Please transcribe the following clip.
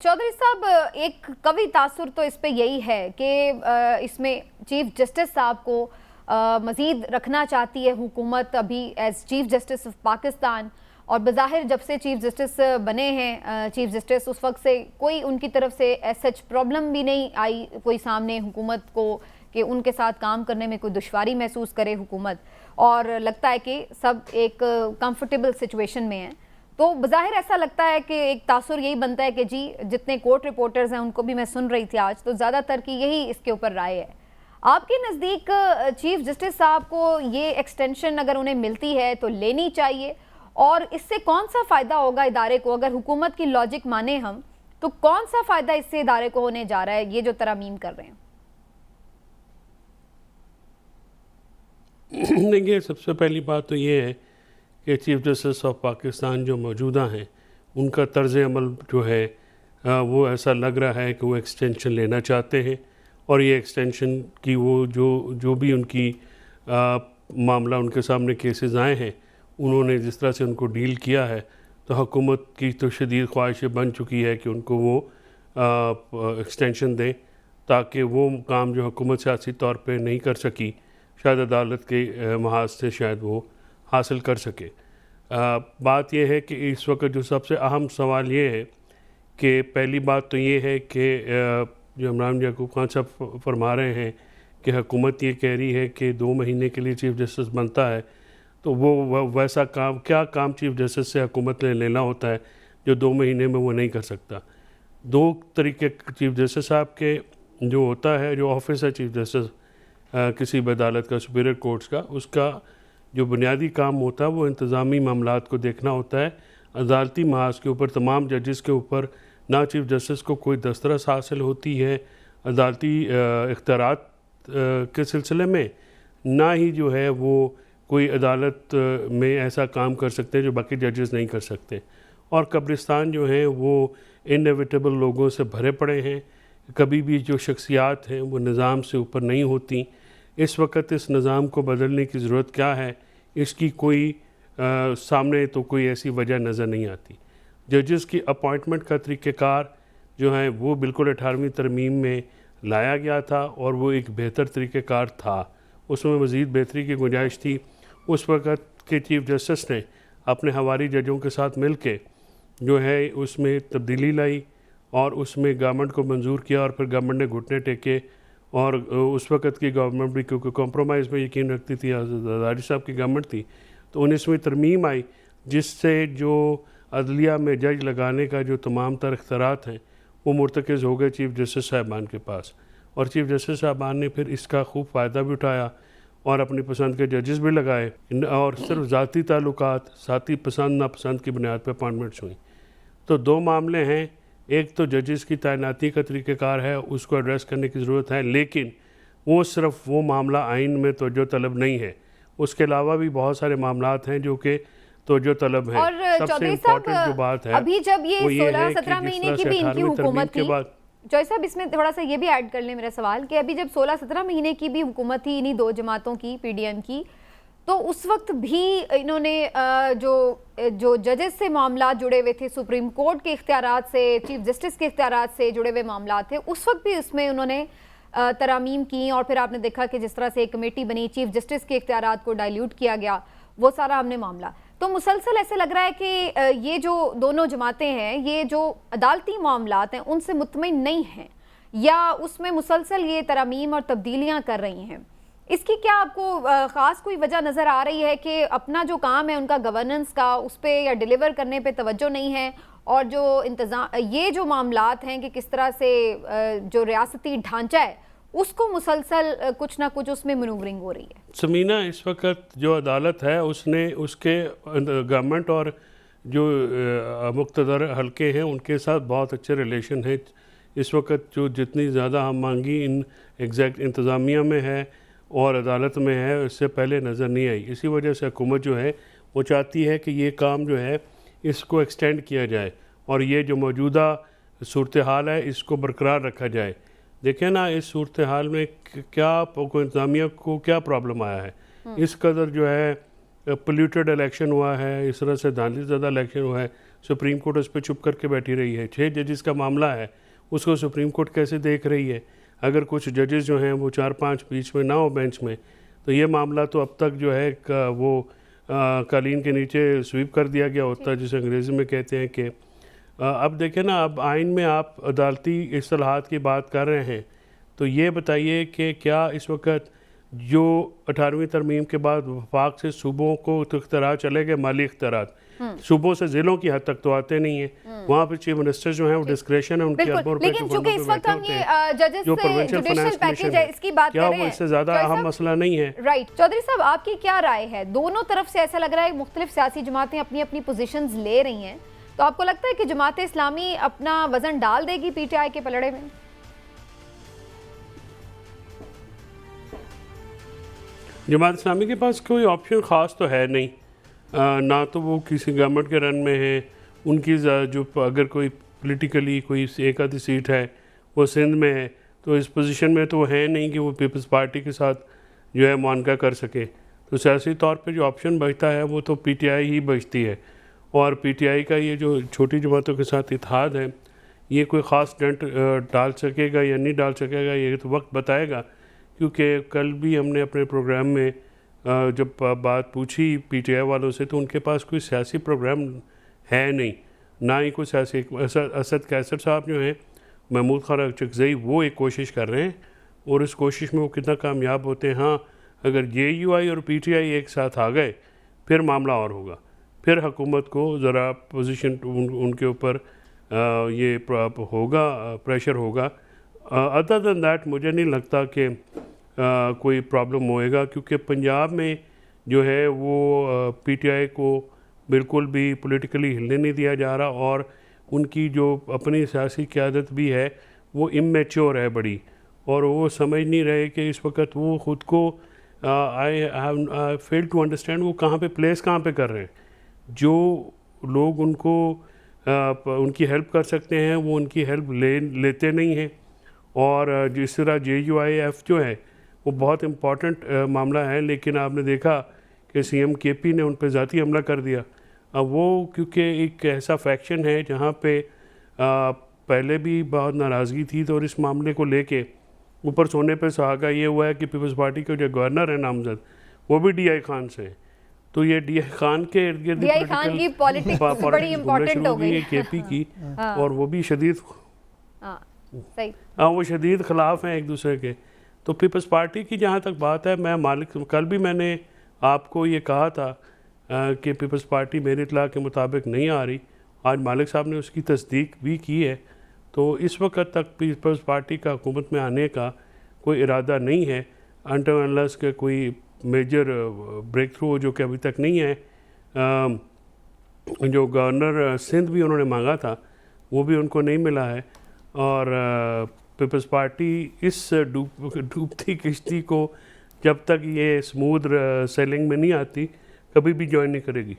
चौधरी साहब, एक कवि तासुर तो इस पे यही है कि इसमें चीफ जस्टिस साहब को मज़ीद रखना चाहती है हुकूमत अभी as chief justice of Pakistan. और बज़ाहिर जब से चीफ जस्टिस बने हैं चीफ जस्टिस, उस वक्त से कोई उनकी तरफ से सच प्रॉब्लम भी नहीं आई कोई सामने हुकूमत को कि उनके साथ काम करने में कोई दुश्वारी महसूस करे हुकूमत। और लगता है कि सब एक कंफर्टेबल सिचुएशन में है। तो बज़ाहिर ऐसा लगता है कि एक तासुर यही बनता है कि जी जितने कोर्ट रिपोर्टर्स हैं उनको भी मैं सुन रही थी आज, तो ज़्यादातर की यही इसके ऊपर राय है। आपके नज़दीक चीफ जस्टिस साहब को ये एक्सटेंशन अगर उन्हें मिलती है तो लेनी चाहिए, और इससे कौन सा फ़ायदा होगा इदारे को? अगर हुकूमत की लॉजिक माने हम, तो कौन सा फ़ायदा इससे इदारे को होने जा रहा है ये जो तरमीम कर रहे हैं? देखिए, सबसे पहली बात तो ये है कि चीफ जस्टिस ऑफ पाकिस्तान जो मौजूदा हैं उनका तर्ज अमल जो है वो ऐसा लग रहा है कि वो एक्सटेंशन लेना चाहते हैं। और ये एक्सटेंशन की वो जो भी उनकी मामला उनके सामने केसेस आए हैं, उन्होंने जिस तरह से उनको डील किया है, तो हुकूमत की तो शदीद ख्वाहिश बन चुकी है कि उनको वो एक्सटेंशन दें, ताकि वो काम जो हुकूमत सियासी तौर पे नहीं कर सकी, शायद अदालत के महाज से शायद वो हासिल कर सके। बात यह है कि इस वक्त जो सबसे अहम सवाल ये है कि पहली बात तो ये है कि जो इमरान याकूब खान साहब फरमा रहे हैं कि हुकूमत ये कह रही है कि 2 महीने के लिए चीफ जस्टिस बनता है, तो वो वैसा काम क्या काम चीफ जस्टिस से हुकूमत ने लेना होता है जो 2 महीने में वो नहीं कर सकता। 2 तरीके चीफ जस्टिस साहब के जो होता है, जो ऑफिस है चीफ जस्टिस किसी भी अदालत का, सुपीरियर कोर्ट्स का, उसका जो बुनियादी काम होता है वो इंतज़ामी मामलात को देखना होता है। अदालती महाज के ऊपर तमाम जजेस के ऊपर ना चीफ जस्टिस को कोई दस्तरस हासिल होती है अदालती इख्तियारात के सिलसिले में, ना ही जो है वो कोई अदालत में ऐसा काम कर सकते हैं जो बाकी जजेस नहीं कर सकते। और कब्रिस्तान जो हैं वो इनएविटेबल लोगों से भरे पड़े हैं। कभी भी जो शख्सियात हैं वो निज़ाम से ऊपर नहीं होती। इस वक्त इस निज़ाम को बदलने की ज़रूरत क्या है, इसकी कोई सामने तो कोई ऐसी वजह नज़र नहीं आती। जजेस की अपॉइंटमेंट का तरीक़ेकार जो है वो बिल्कुल 18वीं तरमीम में लाया गया था और वो एक बेहतर तरीक़ेकार था, उसमें मज़ीद बेहतरी की गुंजाइश थी। उस वक्त के चीफ जस्टिस ने अपने हवारी जजों के साथ मिल के जो है उसमें तब्दीली लाई और उसमें गवर्नमेंट को मंजूर किया, और फिर गवर्नमेंट ने घुटने टेके। और उस वक्त की गवर्नमेंट भी क्योंकि कॉम्प्रोमाइज़ में यकीन रखती थी, हज़ारी साहब की गवर्नमेंट थी, तो 19वीं तरमीम आई जिससे जो अदलिया में जज लगाने का जो तमाम तर इख्तियारात हैं वो मुर्तकज़ हो गए चीफ जस्टिस साहबान के पास। और चीफ जस्टिस साहबान ने फिर इसका खूब फ़ायदा भी उठाया और अपनी पसंद के जजेस भी लगाए, और सिर्फ ज़ाती ताल्लुकात, साथी पसंद नापसंद की बुनियाद पर अपॉइंटमेंट्स हुई। तो 2 मामले हैं, एक तो जजेस की तैनाती का तरीक़ेकार है, उसको एड्रेस करने की ज़रूरत है, लेकिन वो सिर्फ वो मामला आइन में तवज्जो तलब नहीं है, उसके अलावा भी बहुत सारे मामलात हैं जो कि तवज्जो तलब हैं। और सबसे इम्पोर्टेंट जो बात है अभी जब ये 16-17 कि महीने की भी इनकी हुकूमत थी, जॉय साहब इसमें थोड़ा सा ये भी ऐड कर लें मेरा सवाल कि अभी जब 16-17 महीने की भी हुकूमत थी इन्हीं 2 जमातों की, पीडीएम की, तो उस वक्त भी इन्होंने जो जजेस से मामला जुड़े हुए थे, सुप्रीम कोर्ट के इख्तियारात से, चीफ जस्टिस के इख्तियारात से जुड़े हुए मामला थे, उस वक्त भी उसमें उन्होंने तरामीम की। और फिर आपने देखा कि जिस तरह से एक कमेटी बनी, चीफ जस्टिस के इख्तियारात को डाइल्यूट किया गया, वो सारा हमने मामला। तो मुसलसल ऐसे लग रहा है कि ये जो दोनों जमातें हैं, ये जो अदालती मामलात हैं उनसे मुतमईन नहीं हैं, या उसमें मुसलसल ये तरामीम और तब्दीलियाँ कर रही हैं। इसकी क्या आपको ख़ास कोई वजह नज़र आ रही है कि अपना जो काम है उनका गवर्नेंस का, उस पर या डिलीवर करने पे तवज्जो नहीं है, और जो इंतज़ाम ये जो मामलात हैं कि किस तरह से जो रियासती ढांचा है उसको मुसलसल कुछ ना कुछ उसमें मनूवरिंग हो रही है? समीना, इस वक्त जो अदालत है उसने उसके गवर्नमेंट और जो मुक़्तदर हल्के हैं उनके साथ बहुत अच्छे रिलेशन हैं। इस वक्त जो जितनी ज़्यादा हम मांगी इन एग्जैक्ट इंतज़ामिया में है और अदालत में है, इससे पहले नज़र नहीं आई। इसी वजह से हुकूमत जो है वो चाहती है कि ये काम जो है इसको एक्सटेंड किया जाए और ये जो मौजूदा सूरत हाल है इसको बरकरार रखा जाए। देखें ना, इस सूरत हाल में क्या इंतज़ामिया को क्या प्रॉब्लम आया है। इस कदर जो है पोल्यूटेड इलेक्शन हुआ है, इस तरह से धांधली ज़्यादा इलेक्शन हुआ है, सुप्रीम कोर्ट उस पर चुप करके बैठी रही है। 6 जजेस का मामला है, उसको सुप्रीम कोर्ट कैसे देख रही है? अगर कुछ जजेस जो हैं वो 4-5 बीच में ना हो बेंच में, तो ये मामला तो अब तक जो है वो कालीन के नीचे स्वीप कर दिया गया होता है, जिसे अंग्रेज़ी में कहते हैं कि अब देखें ना, अब आइन में आप अदालती इस्तिलाहात की बात कर रहे हैं, तो ये बताइए कि क्या इस वक्त जो 18वीं तरमीम के बाद वफाक से सूबों को तो इख्तियार चले गए, माली इख्तियारात सूबों से ज़िलों की हद तक तो आते नहीं हैं, वहाँ पे चीफ मिनिस्टर जो हैं वो डिस्क्रेशन है उनकी अरबों रुपए के फंडों पे बैठे होते हैं, जो प्रोविंशियल फाइनेंस कमीशन है, इसकी बात क्या कर रहे वो हैं? इससे ज़्यादा अहम मसला नहीं है? राइट, चौधरी साहब आपकी क्या राय है? दोनों तरफ से ऐसा लग रहा है मुख्तलिफ सियासी जमातें अपनी अपनी पोजीशंस ले रही हैं, तो आपको लगता है कि जमात इस्लामी अपना वजन डाल देगी पीटीआई के पलड़े में? जमात इस्लामी के पास कोई ऑप्शन ख़ास तो है नहीं, ना तो वो किसी गवर्नमेंट के रन में है, उनकी जो अगर कोई पॉलिटिकली कोई एक आधी सीट है वो सिंध में है, तो इस पोजीशन में तो वो है नहीं कि वो पीपल्स पार्टी के साथ जो है मुआनका कर सके। तो सियासी तौर पे जो ऑप्शन बचता है वो तो पीटीआई ही बचती है, और पीटीआई का ये जो छोटी जमातों के साथ इत्तेहाद है, ये कोई ख़ास डेंट डाल सकेगा या नहीं डाल सकेगा, ये तो वक्त बताएगा। क्योंकि कल भी हमने अपने प्रोग्राम में जब बात पूछी पीटीआई वालों से, तो उनके पास कोई सियासी प्रोग्राम है नहीं, ना ही कोई सियासी। असद कैसर साहब जो हैं, महमूद खान चकजई, वो एक कोशिश कर रहे हैं, और इस कोशिश में वो कितना कामयाब होते हैं। हाँ, अगर जेयूआई और पीटीआई एक साथ आ गए फिर मामला और होगा, फिर हुकूमत को ज़रा पोजीशन उनके ऊपर ये होगा, प्रेशर होगा। अदर दैन दैट मुझे नहीं लगता कि कोई प्रॉब्लम होएगा, क्योंकि पंजाब में जो है वो पीटीआई को बिल्कुल भी पॉलिटिकली हिलने नहीं दिया जा रहा, और उनकी जो अपनी सियासी क़यादत भी है वो इमेच्योर है बड़ी, और वो समझ नहीं रहे कि इस वक्त वो ख़ुद को आई फेल टू अंडरस्टैंड वो कहाँ पे प्लेस कहाँ पे कर रहे हैं। जो लोग उनको उनकी हेल्प कर सकते हैं वो उनकी हेल्प लेते नहीं हैं, और जिस तरह JUIF जो है वो बहुत इम्पॉर्टेंट मामला है, लेकिन आपने देखा कि CM KP ने उन पर ज़ाती हमला कर दिया। अब वो क्योंकि एक ऐसा फैक्शन है जहाँ पे पहले भी बहुत नाराज़गी थी, तो और इस मामले को लेके ऊपर सोने पे सुहागा ये हुआ है कि पीपल्स पार्टी के जो गवर्नर है नामजद, वो भी DI खान से है। तो ये DI खान के इर्द गिर्द DI खान की पॉलिटिक्स बड़ी इंपॉर्टेंट हो गई KP की, और वो भी शदीद सही, वो शदीद ख़िलाफ़ हैं एक दूसरे के। तो पीपल्स पार्टी की जहाँ तक बात है, मैं मालिक कल भी मैंने आपको ये कहा था कि पीपल्स पार्टी मेरे इत्तला के मुताबिक नहीं आ रही, आज मालिक साहब ने उसकी तस्दीक भी की है। तो इस वक्त तक पीपल्स पार्टी का हुकूमत में आने का कोई इरादा नहीं है, अंटिल अनलेस के कोई मेजर ब्रेक थ्रू जो कि अभी तक नहीं है। जो गवर्नर सिंध भी उन्होंने मांगा था वो भी उनको नहीं मिला है, और पीपल्स पार्टी इस डूबती किश्ती को जब तक ये स्मूथ सेलिंग में नहीं आती कभी भी ज्वाइन नहीं करेगी।